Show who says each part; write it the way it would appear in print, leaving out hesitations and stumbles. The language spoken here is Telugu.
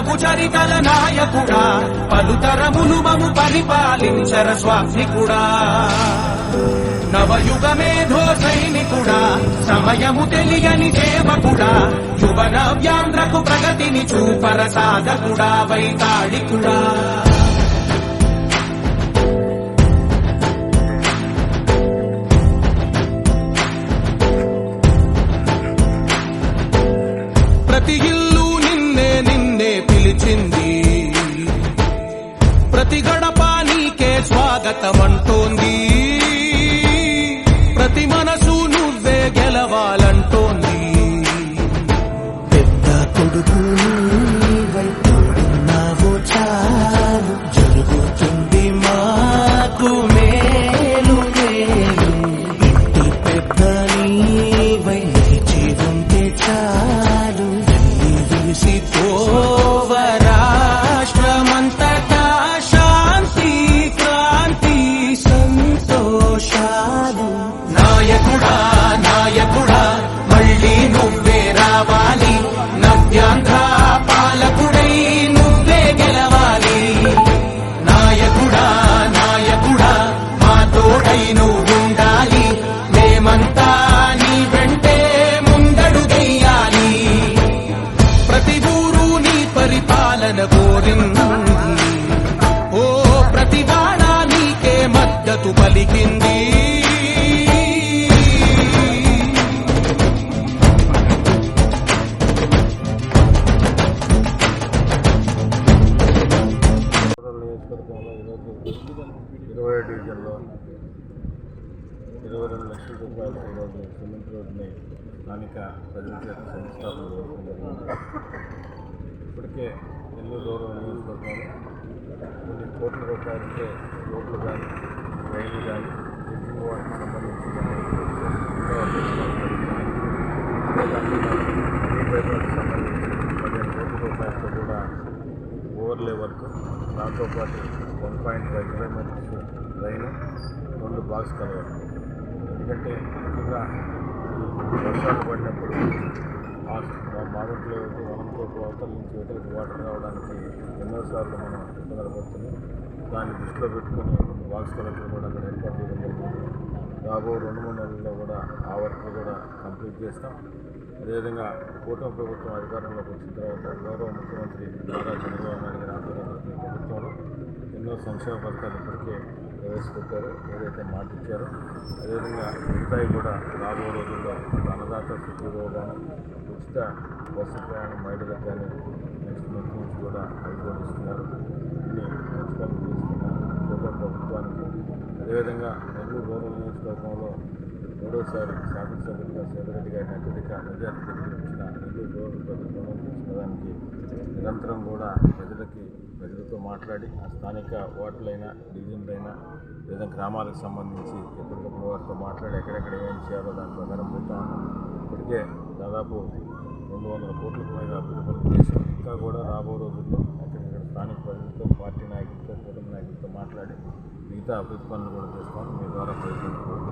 Speaker 1: పలుతరపు చరితల నాయకుడా, పలుతరములు మము పరిపాలించర స్వామికుడా. నవయుగ మేధో సైనికుడా, సమయము తెలియని సేవకుడా, యువ నవ్యాంధ్రకు ప్రగతిని చూపర సాధకుడా, వైతాళికుడా. ప్రతి ఇల్లు నిన్నే నిన్నే పిలిచింది, ప్రతి గడప నీకే స్వాగతమంటోంది, ప్రతి మనసు నువ్వే గెలవాలంటోంది.
Speaker 2: పెద్ద కొడుకు వైపున్నావో చాలు, జరుగుతుంది మాకు మేలు మేలు. ఇంటి పెద్ద నీవై నిలిచి ఉంటే చాలు, విలిసి పోవ రాష్ట్రమంతటా శాంతి క్రాంతి సంతోషాలు.
Speaker 1: నాయకుడా నాయకుడా మళ్ళీ నువ్వే రావాలి, నవ్యాంధ్ర పాలకుడై నువ్వే గెలవాలి. నాయకుడా నాయకుడా మా తోడై నువ్వుండాలి, మేమంతా నీ వెంటే ముందడుగెయ్యాలి. ప్రతి ఊరు నీ పరిపాలన కోరింది, ఓ ప్రతి వాడ నీకే మద్దతు పలికింది.
Speaker 3: నియోజకవర్గంలో 20 డివిజన్లో 22 లక్షల రూపాయల ఈరోజు సిమెంట్ రోడ్ని స్థానిక ప్రజల చేత శంకుస్థాపన చేయడం జరిగింది. ఇప్పటికే నెల్లూరు రూరల్ నియోజకవర్గంలో కొన్ని కోట్ల రూపాయలకే రోడ్లు కానీ రైళ్లు కానీ డ్రింకింగ్ వాటర్కి సంబంధించి కానీ సంబంధించి 15 కోట్ల రూపాయలతో కూడా ఓవర్లే వర్క్, దాంతోపాటు 1.5 కిలోమీటర్స్ రైలు, 2 బాక్స్ కలవాలి. ఎందుకంటే ముఖ్యంగా వర్షాలు పడినప్పుడు మాగుంట్లో వనంతో అవతల నుంచి ఇవతలకి వాటర్ రావడానికి ఎన్నోసార్లు మనం ఇబ్బందులు పడుతున్నాం. దాన్ని దృష్టిలో పెట్టుకుని బాక్స్ కలెక్టర్ కూడా అక్కడ ఏర్పాటు చేయడం జరిగింది. రాబో 2-3 నెలల్లో కూడా ఆ వర్క్ కూడా కంప్లీట్ చేస్తాం. అదేవిధంగా కూటమి ప్రభుత్వం అధికారంలోకి వచ్చిన తర్వాత గౌరవ ముఖ్యమంత్రి నారా చంద్రబాబు నాయుడు గారి ఆధ్వర్యంలో ప్రభుత్వంలో ఎన్నో సంక్షేమ పథకాలు ఇప్పటికే ప్రవేశపెట్టారు, ఏదైతే మాట ఇచ్చారో అదేవిధంగా మిగతాయి కూడా రాబో రోజుల్లో అన్నదాత సుఖీభవగాను, ఉచిత బస్సు ప్రయాణం మహిళలకు కానీ నెక్స్ట్ మంత్ నుంచి కూడా ఇస్తున్నారు. ఇన్ని మంచి పనులు చేస్తున్న కూటమి ప్రభుత్వానికి, అదేవిధంగా నెల్లూరు రూరల్ నియోజకవర్గంలో 3వసారి శాసనసభ్యులుగా సేదరెడ్డి గారిని అత్యధిక మెజార్టీ గెలిపించిన నెల్లూరు రూరల్ ప్రజల రుణం తీసుకోవడానికి నిరంతరం కూడా ప్రజలతో మాట్లాడి ఆ స్థానిక వార్డులైనా డివిజన్లైనా లేదా గ్రామాలకు సంబంధించి ఎప్పటికప్పుడు వారితో మాట్లాడి ఎక్కడెక్కడ ఏం చేయాలో దాని ప్రకారం పోతా ఉన్నాం. ఇప్పటికే దాదాపు 200 కోట్లకు పైగా అభివృద్ధి పనులు చేసి ఇంకా కూడా రాబో రోజుల్లో ఎక్కడెక్కడ స్థానిక ప్రజలతో, పార్టీ నాయకులతో, కూటమి నాయకులతో మాట్లాడి మిగతా అభివృద్ధి పనులు కూడా చేస్తామని మీ ద్వారా ప్రయత్నించుకోవాలి.